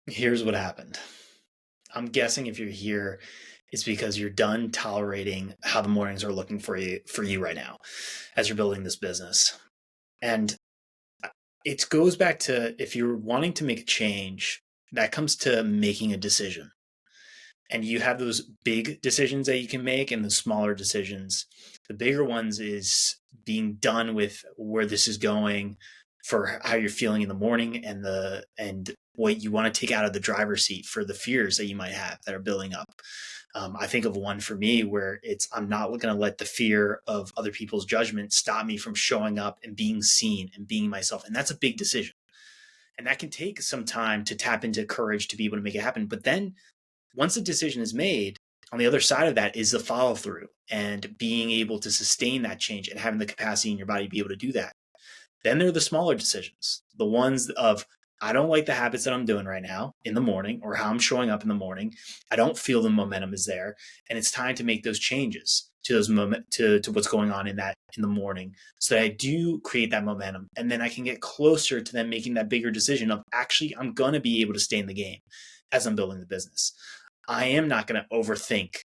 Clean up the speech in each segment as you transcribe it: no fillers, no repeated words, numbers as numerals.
Here's what happened. I'm guessing if you're here, it's because you're done tolerating how the mornings are looking for you right now as you're building this business. And it goes back to if you're wanting to make a change, that comes to making a decision. And you have those big decisions that you can make and the smaller decisions. The bigger ones is being done with where this is going for how you're feeling in the morning and what you want to take out of the driver's seat for the fears that you might have that are building up. I think of one for me where I'm not going to let the fear of other people's judgment stop me from showing up and being seen and being myself. And that's a big decision. And that can take some time to tap into courage to be able to make it happen. But then once a decision is made, on the other side of that is the follow through and being able to sustain that change and having the capacity in your body to be able to do that. Then there are the smaller decisions, the ones of, I don't like the habits that I'm doing right now in the morning or how I'm showing up in the morning. I don't feel the momentum is there. And it's time to make those changes to those to what's going on in the morning so that I do create that momentum. And then I can get closer to them making that bigger decision of actually, I'm going to be able to stay in the game as I'm building the business. I am not going to overthink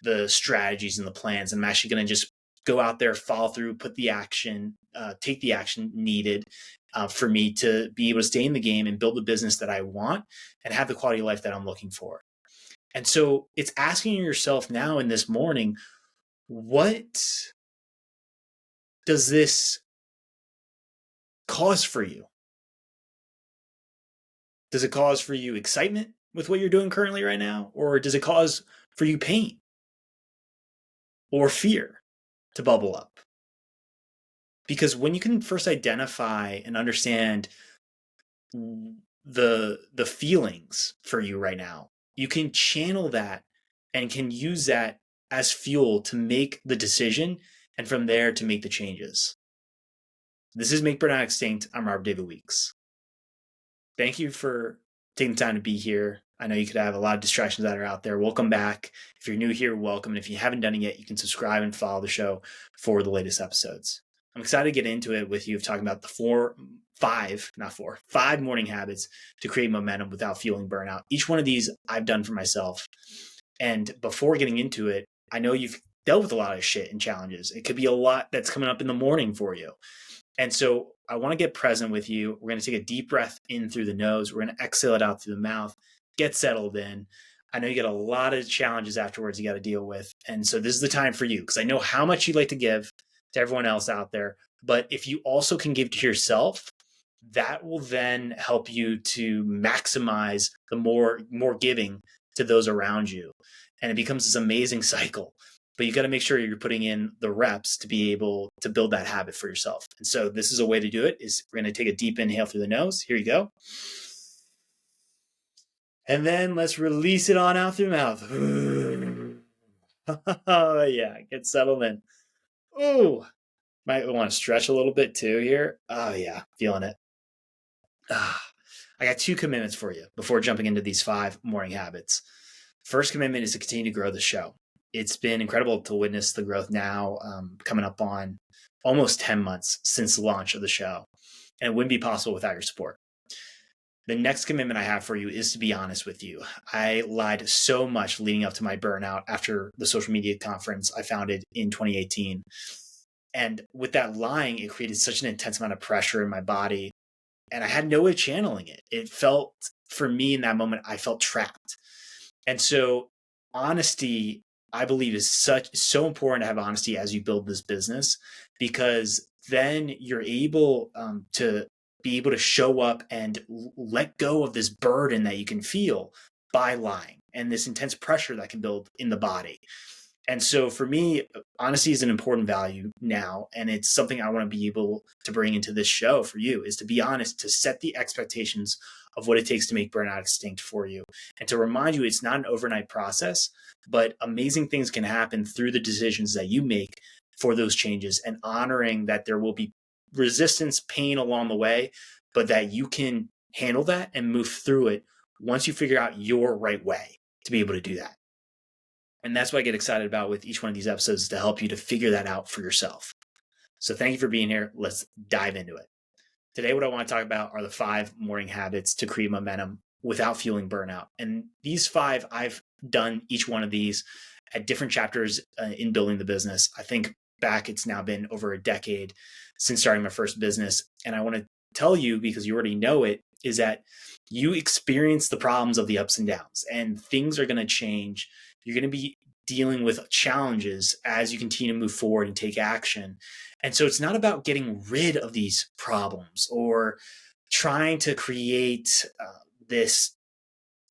the strategies and the plans. I'm actually going to just go out there, follow through, put the action, take the action needed for me to be able to stay in the game and build the business that I want and have the quality of life that I'm looking for. And so it's asking yourself now in this morning, what does this cause for you? Does it cause for you excitement with what you're doing currently right now? Or does it cause for you pain or fear to bubble up? Because when you can first identify and understand the feelings for you right now, you can channel that and can use that as fuel to make the decision and from there to make the changes. This is Make Burnout Extinct. I'm Robert David Weeks. Thank you for taking the time to be here. I know you could have a lot of distractions that are out there. Welcome back. If you're new here, welcome. And if you haven't done it yet, you can subscribe and follow the show for the latest episodes. I'm excited to get into it with you of talking about the five morning habits to create momentum without feeling burnout. Each one of these I've done for myself. And before getting into it, I know you've dealt with a lot of shit and challenges. It could be a lot that's coming up in the morning for you. And so I want to get present with you. We're going to take a deep breath in through the nose. We're going to exhale it out through the mouth, get settled in. I know you got a lot of challenges afterwards you got to deal with. And so this is the time for you because I know how much you'd like to give to everyone else out there. But if you also can give to yourself, that will then help you to maximize the more giving to those around you. And it becomes this amazing cycle. But you got to make sure you're putting in the reps to be able to build that habit for yourself. And so this is a way to do it is we're going to take a deep inhale through the nose. Here you go. And then let's release it on out through the mouth. Oh, yeah. Get settled in. Oh, might want to stretch a little bit too here. Oh, yeah. Feeling it. I got 2 commitments for you before jumping into these 5 morning habits. First commitment is to continue to grow the show. It's been incredible to witness the growth now, coming up on almost 10 months since the launch of the show. And it wouldn't be possible without your support. The next commitment I have for you is to be honest with you. I lied so much leading up to my burnout after the social media conference I founded in 2018. And with that lying, it created such an intense amount of pressure in my body. And I had no way of channeling it. It felt, for me in that moment, I felt trapped. And so honesty, I believe, is so important to have honesty as you build this business, because then you're able to be able to show up and let go of this burden that you can feel by lying and this intense pressure that can build in the body. And so for me, honesty is an important value now. And it's something I want to be able to bring into this show for you, is to be honest, to set the expectations of what it takes to make burnout extinct for you. And to remind you, it's not an overnight process, but amazing things can happen through the decisions that you make for those changes, and honoring that there will be resistance, pain along the way, but that you can handle that and move through it once you figure out your right way to be able to do that. And that's what I get excited about with each one of these episodes, to help you to figure that out for yourself. So thank you for being here. Let's dive into it. Today, what I want to talk about are the 5 morning habits to create momentum without feeling burnout. And these 5, I've done each one of these at different chapters in building the business. I think back, it's now been over a decade since starting my first business. And I want to tell you, because you already know it, is that you experience the problems of the ups and downs, and things are going to change. You're going to be dealing with challenges as you continue to move forward and take action. And so it's not about getting rid of these problems or trying to create this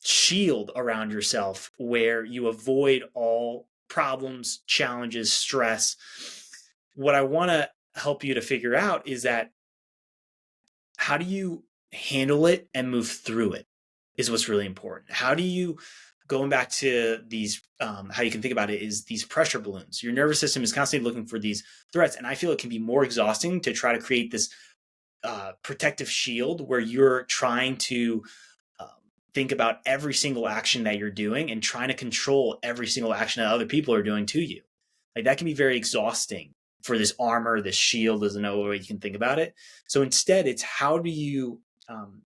shield around yourself where you avoid all problems, challenges, stress. What I want to help you to figure out is that how do you handle it and move through it is what's really important. How do you, going back to these, how you can think about it is these pressure balloons. Your nervous system is constantly looking for these threats. And I feel it can be more exhausting to try to create this protective shield where you're trying to think about every single action that you're doing and trying to control every single action that other people are doing to you. Like that can be very exhausting for this armor, this shield, there's no way you can think about it. So instead, it's how do you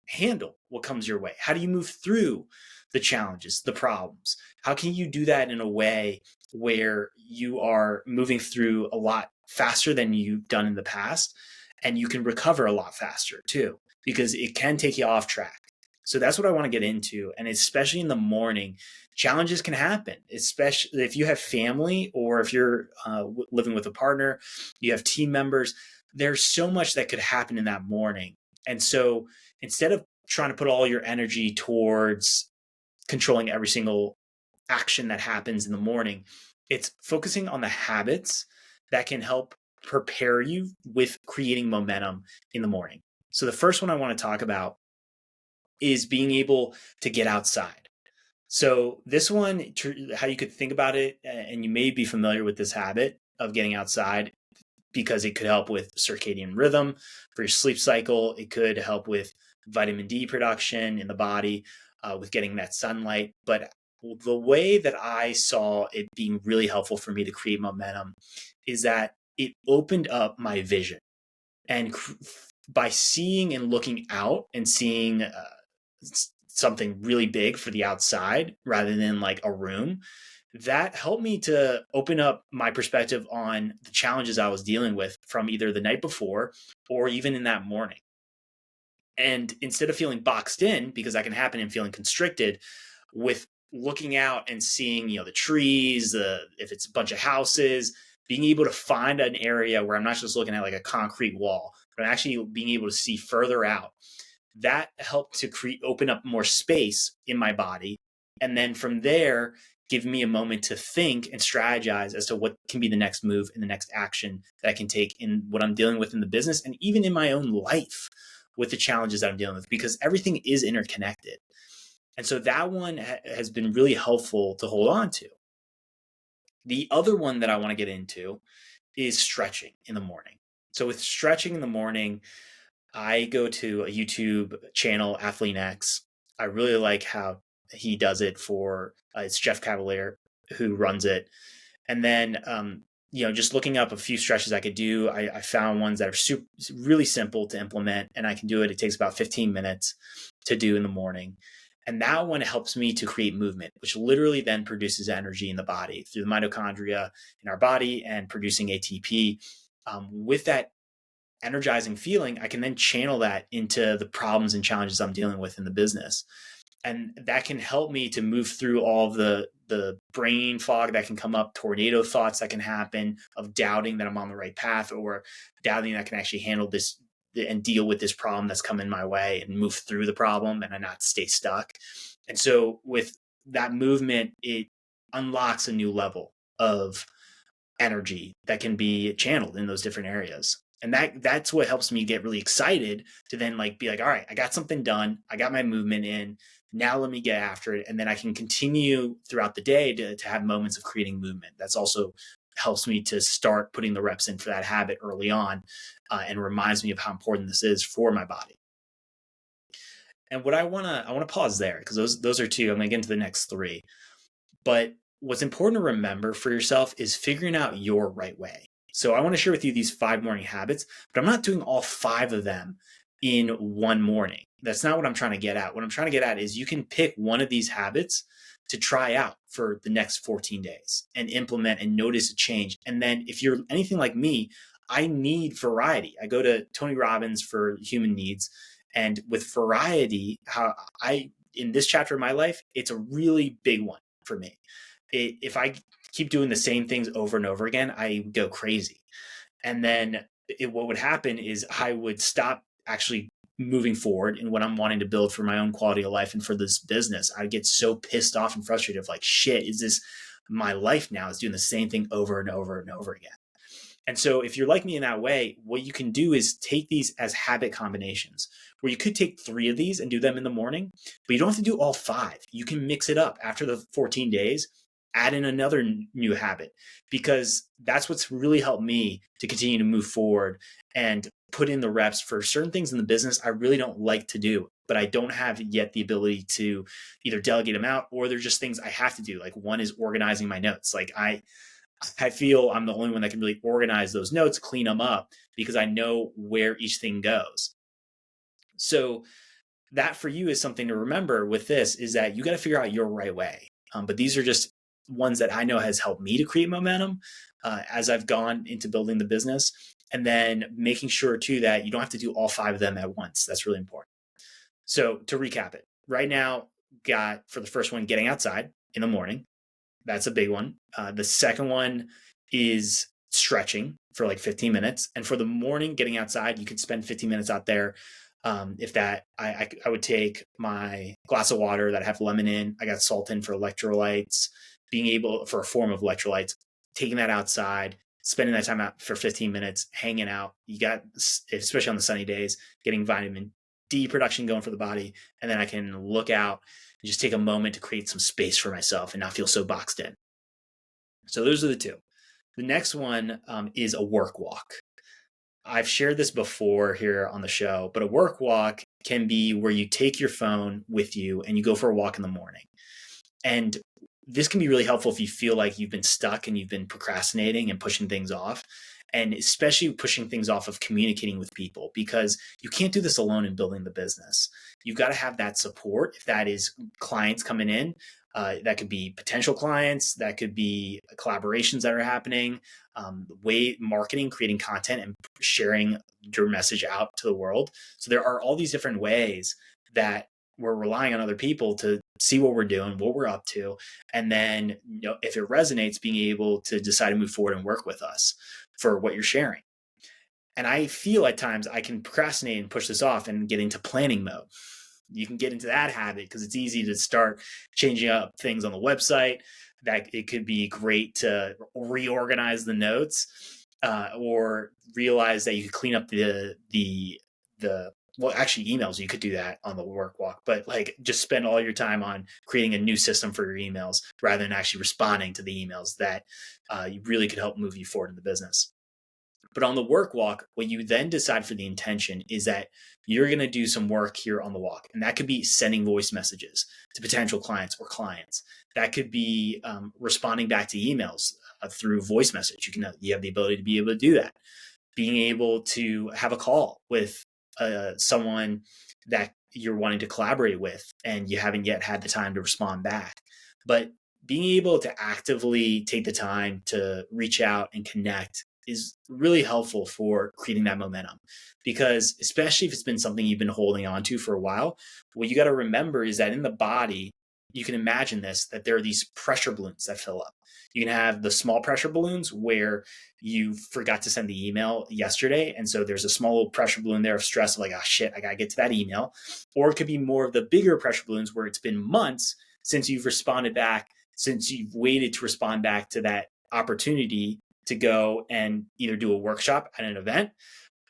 handle what comes your way? How do you move through the challenges, the problems? How can you do that in a way where you are moving through a lot faster than you've done in the past? And you can recover a lot faster too, because it can take you off track. So that's what I want to get into. And especially in the morning, challenges can happen, especially if you have family or if you're living with a partner, you have team members. There's so much that could happen in that morning. And so instead of trying to put all your energy towards controlling every single action that happens in the morning, it's focusing on the habits that can help prepare you with creating momentum in the morning. So the first one I want to talk about is being able to get outside. So this one, how you could think about it, and you may be familiar with this habit of getting outside because it could help with circadian rhythm for your sleep cycle. It could help with vitamin D production in the body, with getting that sunlight. But the way that I saw it being really helpful for me to create momentum is that it opened up my vision. And by seeing and looking out and seeing something really big for the outside rather than like a room, that helped me to open up my perspective on the challenges I was dealing with from either the night before or even in that morning. And instead of feeling boxed in, because that can happen in feeling constricted, with looking out and seeing, the trees, if it's a bunch of houses, being able to find an area where I'm not just looking at like a concrete wall, but I'm actually being able to see further out. That helped to open up more space in my body. And then from there, give me a moment to think and strategize as to what can be the next move and the next action that I can take in what I'm dealing with in the business and even in my own life with the challenges that I'm dealing with, because everything is interconnected. And so that one has been really helpful to hold on to. The other one that I want to get into is stretching in the morning. So with stretching in the morning, I go to a YouTube channel, Athlete X. I really like how he does it for, it's Jeff Cavalier who runs it. And then, just looking up a few stretches I could do, I found ones that are really simple to implement, and I can do it. It takes about 15 minutes to do in the morning. And that one helps me to create movement, which literally then produces energy in the body through the mitochondria in our body and producing ATP. With that energizing feeling, I can then channel that into the problems and challenges I'm dealing with in the business. And that can help me to move through all the brain fog that can come up, tornado thoughts that can happen of doubting that I'm on the right path, or doubting that I can actually handle this and deal with this problem that's come in my way and move through the problem and I not stay stuck. And so with that movement, it unlocks a new level of energy that can be channeled in those different areas. And that's what helps me get really excited to then be like, all right, I got something done. I got my movement in. Now let me get after it. And then I can continue throughout the day to have moments of creating movement. That's also helps me to start putting the reps in for that habit early on, and reminds me of how important this is for my body. And what I want to pause there, because those are two. I'm going to get into the next three. But what's important to remember for yourself is figuring out your right way. So I want to share with you these 5 morning habits, but I'm not doing all 5 of them in one morning. That's not what I'm trying to get at. What I'm trying to get at is you can pick one of these habits to try out for the next 14 days and implement and notice a change. And then if you're anything like me, I need variety. I go to Tony Robbins for human needs. And with variety, in this chapter of my life, it's a really big one for me. If I keep doing the same things over and over again, I go crazy. And then what would happen is I would stop actually moving forward in what I'm wanting to build for my own quality of life and for this business. I get so pissed off and frustrated of like, shit, is this my life now is doing the same thing over and over and over again. And so if you're like me in that way, what you can do is take these as habit combinations where you could take 3 of these and do them in the morning, but you don't have to do all 5. You can mix it up after the 14 days, add in another new habit, because that's what's really helped me to continue to move forward and put in the reps for certain things in the business I really don't like to do, but I don't have yet the ability to either delegate them out or they're just things I have to do. Like one is organizing my notes. Like I feel I'm the only one that can really organize those notes, clean them up, because I know where each thing goes. So that for you is something to remember with this, is that you got to figure out your right way. But these are just ones that I know has helped me to create momentum as I've gone into building the business. And then making sure too that you don't have to do all 5 of them at once. That's really important. So to recap it, right now, got for the first one, getting outside in the morning. That's a big one. The second one is stretching for like 15 minutes. And for the morning, getting outside, you could spend 15 minutes out there. If that, I would take my glass of water that I have lemon in. I got salt in for electrolytes, being able for a form of electrolytes, taking that outside, spending that time out for 15 minutes, hanging out. You got, especially on the sunny days, getting vitamin D production going for the body. And then I can look out and just take a moment to create some space for myself and not feel so boxed in. So those are the 2. The next one is a work walk. I've shared this before here on the show, but a work walk can be where you take your phone with you and you go for a walk in the morning. And this can be really helpful if you feel like you've been stuck and you've been procrastinating and pushing things off, and especially pushing things off of communicating with people, because you can't do this alone in building the business. You've got to have that support. If that is clients coming in, that could be potential clients, that could be collaborations that are happening, marketing, creating content and sharing your message out to the world. So there are all these different ways that we're relying on other people to see what we're doing, what we're up to. And then, if it resonates, being able to decide to move forward and work with us for what you're sharing. And I feel at times I can procrastinate and push this off and get into planning mode. You can get into that habit because it's easy to start changing up things on the website. That it could be great to reorganize the notes, or realize that you could clean up well, actually emails, you could do that on the work walk, but like just spend all your time on creating a new system for your emails rather than actually responding to the emails that you really could help move you forward in the business. But on the work walk, what you then decide for the intention is that you're going to do some work here on the walk. And that could be sending voice messages to potential clients or clients. That could be responding back to emails through voice message. You have the ability to be able to do that. Being able to have a call with someone that you're wanting to collaborate with and you haven't yet had the time to respond back. But being able to actively take the time to reach out and connect is really helpful for creating that momentum, because especially if it's been something you've been holding on to for a while, what you got to remember is that in the body, you can imagine this, that there are these pressure balloons that fill up. You can have the small pressure balloons where you forgot to send the email yesterday. And so there's a small little pressure balloon there of stress of like, oh shit, I got to get to that email. Or it could be more of the bigger pressure balloons where it's been months since you've responded back, since you've waited to respond back to that opportunity to go and either do a workshop at an event,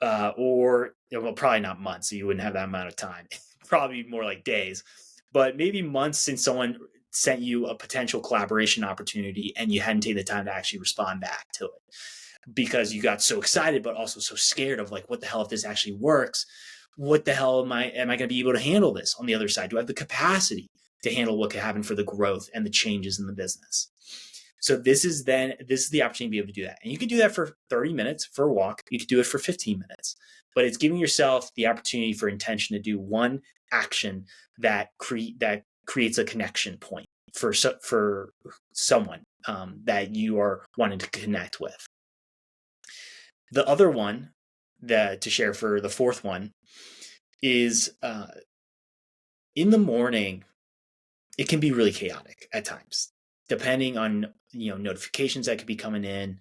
or, well, probably not months, so you wouldn't have that amount of time. Probably more like days, but maybe months since someone sent you a potential collaboration opportunity and you hadn't taken the time to actually respond back to it because you got so excited, but also so scared of like, what the hell if this actually works? What the hell am I going to be able to handle this on the other side? Do I have the capacity to handle what could happen for the growth and the changes in the business? So this is the opportunity to be able to do that. And you can do that for 30 minutes for a walk. You could do it for 15 minutes, but it's giving yourself the opportunity for intention to do one action that creates a connection point for someone that you are wanting to connect with. The other one to share for the fourth one is in the morning, it can be really chaotic at times, depending on notifications that could be coming in,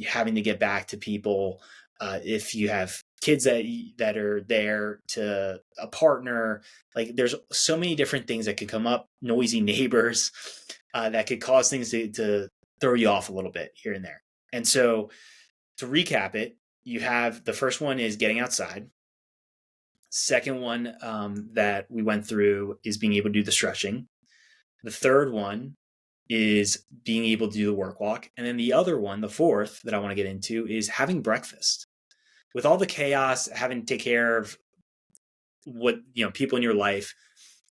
having to get back to people. If you have kids that are there, to a partner, like there's so many different things that could come up, noisy neighbors that could cause things to throw you off a little bit here and there. And so to recap it, you have the first one is getting outside. Second one that we went through is being able to do the stretching. The third one is being able to do the work walk. And then the other one, the fourth that I want to get into, is having breakfast. With all the chaos, having to take care of what, people in your life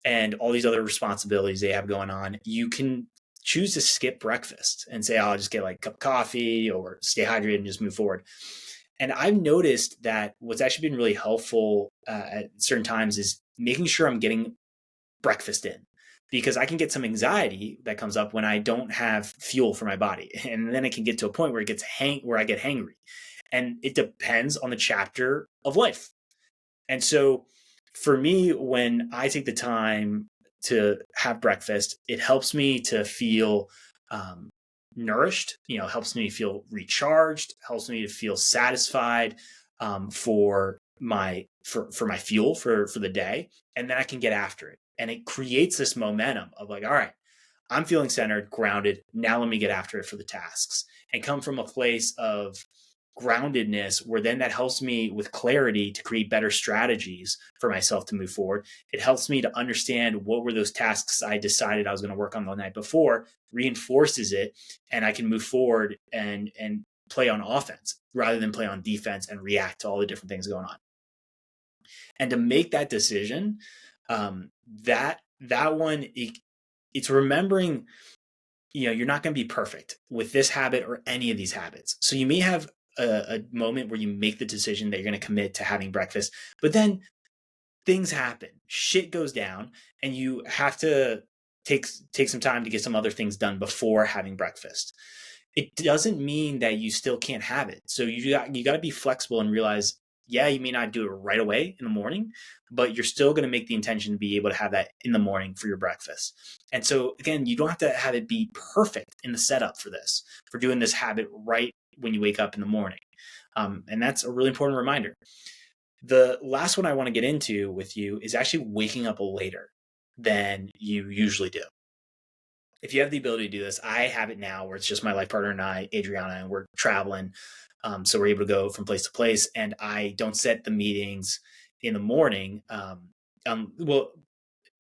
and all these other responsibilities they have going on, you can choose to skip breakfast and say, I'll just get like a cup of coffee or stay hydrated and just move forward. And I've noticed that what's actually been really helpful at certain times is making sure I'm getting breakfast in, because I can get some anxiety that comes up when I don't have fuel for my body. And then it can get to a point where where I get hangry. And it depends on the chapter of life. And so for me, when I take the time to have breakfast, it helps me to feel nourished, helps me feel recharged, helps me to feel satisfied for my fuel for the day. And then I can get after it. And it creates this momentum of like, all right, I'm feeling centered, grounded. Now let me get after it for the tasks, and come from a place of groundedness, where then that helps me with clarity to create better strategies for myself to move forward. It helps me to understand what were those tasks I decided I was going to work on the night before, reinforces it, and I can move forward and play on offense rather than play on defense and react to all the different things going on. And to make that decision, that one, it's remembering, you're not going to be perfect with this habit or any of these habits. So you may have a moment where you make the decision that you're going to commit to having breakfast, but then things happen, shit goes down, and you have to take some time to get some other things done before having breakfast. It doesn't mean that you still can't have it. So you got to be flexible and realize, yeah, you may not do it right away in the morning, but you're still going to make the intention to be able to have that in the morning for your breakfast. And so again, you don't have to have it be perfect in the setup for doing this habit right when you wake up in the morning. And that's a really important reminder. The last one I want to get into with you is actually waking up later than you usually do. If you have the ability to do this, I have it now where it's just my life partner and I, Adriana, and we're traveling. So we're able to go from place to place, and I don't set the meetings in the morning. Well,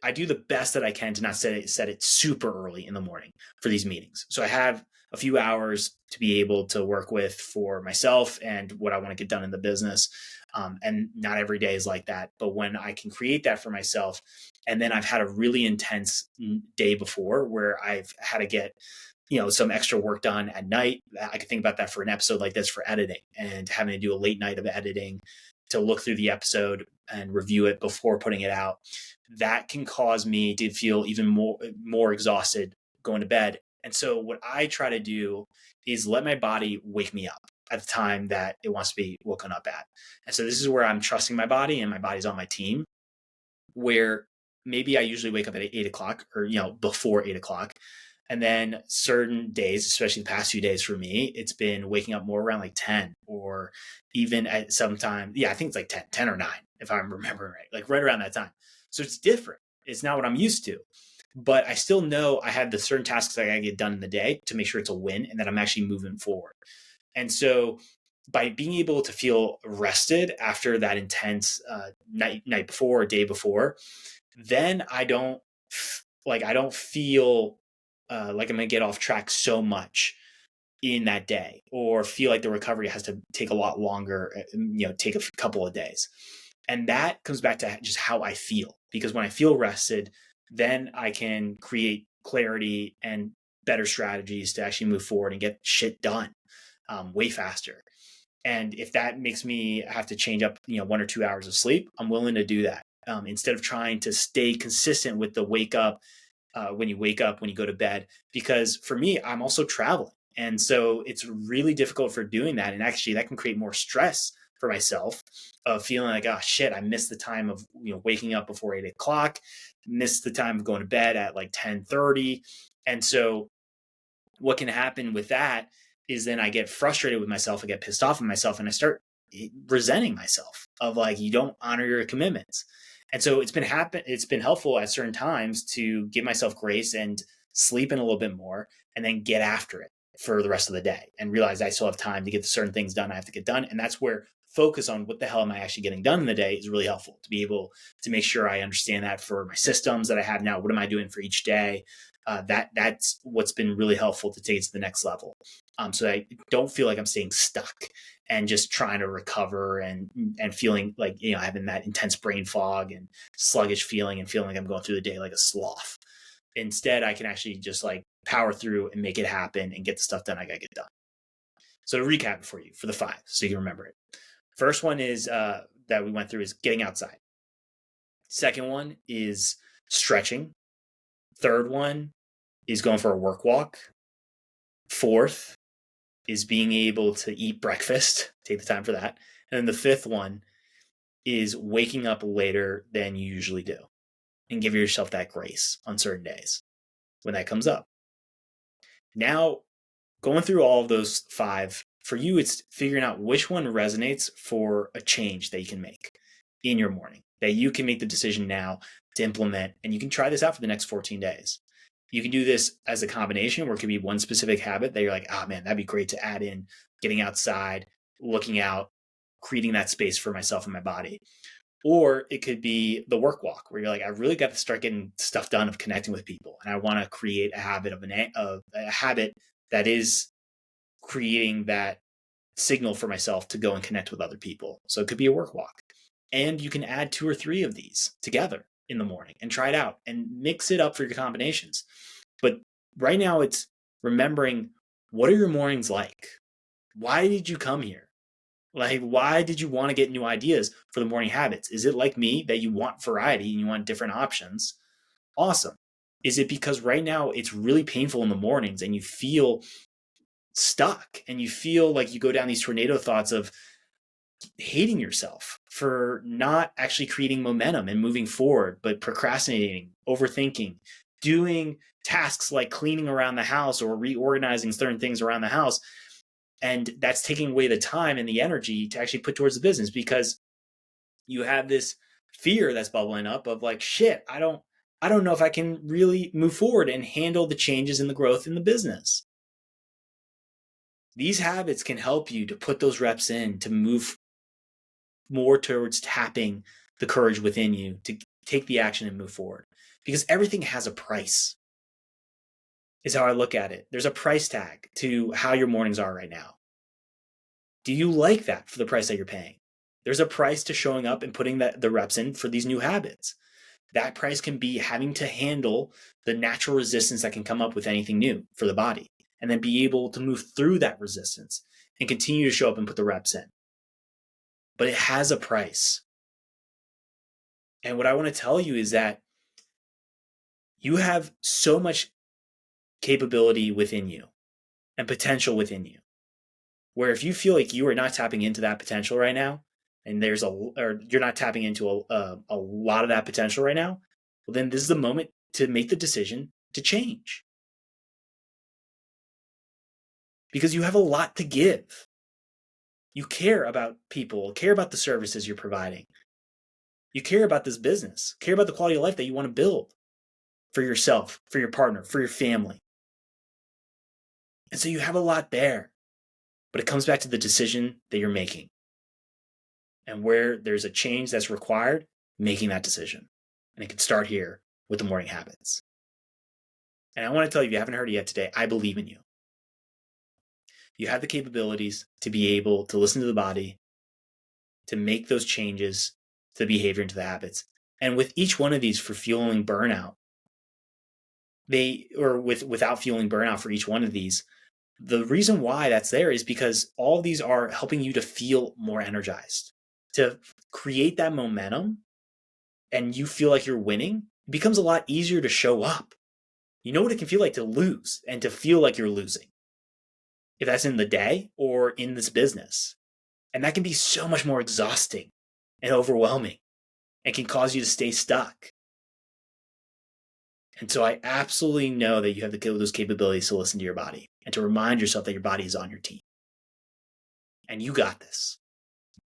I do the best that I can to not set it super early in the morning for these meetings. So I have a few hours to be able to work with for myself and what I want to get done in the business. And not every day is like that. But when I can create that for myself, and then I've had a really intense day before where I've had to get, some extra work done at night. I could think about that for an episode like this for editing, and having to do a late night of editing to look through the episode and review it before putting it out. That can cause me to feel even more exhausted going to bed. And so what I try to do is let my body wake me up at the time that it wants to be woken up at. And so this is where I'm trusting my body, and my body's on my team, where maybe I usually wake up at 8 o'clock or, before 8 o'clock. And then certain days, especially the past few days for me, it's been waking up more around like 10, or even at some time. Yeah, I think it's like 10 or 9, if I'm remembering right, like right around that time. So it's different. It's not what I'm used to, but I still know I have the certain tasks that I gotta get done in the day to make sure it's a win and that I'm actually moving forward. And so by being able to feel rested after that intense night before or day before, then I don't feel like I'm going to get off track so much in that day, or feel like the recovery has to take a lot longer, take a couple of days. And that comes back to just how I feel, because when I feel rested, then I can create clarity and better strategies to actually move forward and get shit done way faster. And if that makes me have to change up, 1 or 2 hours of sleep, I'm willing to do that. Instead of trying to stay consistent with the wake up, when you wake up, when you go to bed, because for me, I'm also traveling. And so it's really difficult for doing that. And actually that can create more stress for myself of feeling like, oh shit, I missed the time of, waking up before 8 o'clock, missed the time of going to bed at like 10:30. And so what can happen with that is then I get frustrated with myself, I get pissed off at myself, and I start resenting myself of like, you don't honor your commitments. And so it's been helpful at certain times to give myself grace and sleep in a little bit more and then get after it for the rest of the day and realize I still have time to get certain things done I have to get done. And that's where focus on what the hell am I actually getting done in the day is really helpful, to be able to make sure I understand that for my systems that I have now. What am I doing for each day? That's what's been really helpful to take it to the next level. So I don't feel like I'm staying stuck and just trying to recover and feeling like, having that intense brain fog and sluggish feeling and feeling like I'm going through the day like a sloth. Instead, I can actually just like power through and make it happen and get the stuff done I got to get done. So to recap for you for the 5, so you can remember it. First one is that we went through is getting outside. Second one is stretching. Third one is going for a work walk. Fourth is being able to eat breakfast, take the time for that. And then the fifth one is waking up later than you usually do and give yourself that grace on certain days when that comes up. Now, going through all of those 5, for you, it's figuring out which one resonates for a change that you can make in your morning, that you can make the decision now to implement, and you can try this out for the next 14 days. You can do this as a combination where it could be one specific habit that you're like, oh man, that'd be great to add in, getting outside, looking out, creating that space for myself and my body. Or it could be the work walk where you're like, I really got to start getting stuff done of connecting with people. And I want to create a habit of a habit that is creating that signal for myself to go and connect with other people. So it could be a work walk. And you can add 2 or 3 of these together in the morning and try it out and mix it up for your combinations. But right now it's remembering, what are your mornings like? Why did you come here? Like, why did you want to get new ideas for the morning habits? Is it like me that you want variety and you want different options? Awesome. Is it because right now it's really painful in the mornings and you feel stuck and you feel like you go down these tornado thoughts of hating yourself for not actually creating momentum and moving forward, but procrastinating, overthinking, doing tasks like cleaning around the house or reorganizing certain things around the house? And that's taking away the time and the energy to actually put towards the business, because you have this fear that's bubbling up of like, shit, I don't know if I can really move forward and handle the changes in the growth in the business. These habits can help you to put those reps in, to move more towards tapping the courage within you to take the action and move forward, because everything has a price, is how I look at it. There's a price tag to how your mornings are right now. Do you like that for the price that you're paying? There's a price to showing up and putting the reps in for these new habits. That price can be having to handle the natural resistance that can come up with anything new for the body, and then be able to move through that resistance and continue to show up and put the reps in. But it has a price. And what I want to tell you is that you have so much capability within you and potential within you, where if you feel like you are not tapping into that potential right now, and you're not tapping into a lot of that potential right now, well, then this is the moment to make the decision to change. Because you have a lot to give. You care about people, care about the services you're providing. You care about this business, care about the quality of life that you want to build for yourself, for your partner, for your family. And so you have a lot there, but it comes back to the decision that you're making. And where there's a change that's required, making that decision. And it can start here with the morning habits. And I want to tell you, if you haven't heard it yet today, I believe in you. You have the capabilities to be able to listen to the body, to make those changes to the behavior and to the habits. And with each one of these for fueling burnout, without fueling burnout for each one of these, the reason why that's there is because all of these are helping you to feel more energized, to create that momentum, and you feel like you're winning. It becomes a lot easier to show up. You know what it can feel like to lose and to feel like you're losing, if that's in the day or in this business. And that can be so much more exhausting and overwhelming and can cause you to stay stuck. And so I absolutely know that you have those capabilities to listen to your body and to remind yourself that your body is on your team. And you got this.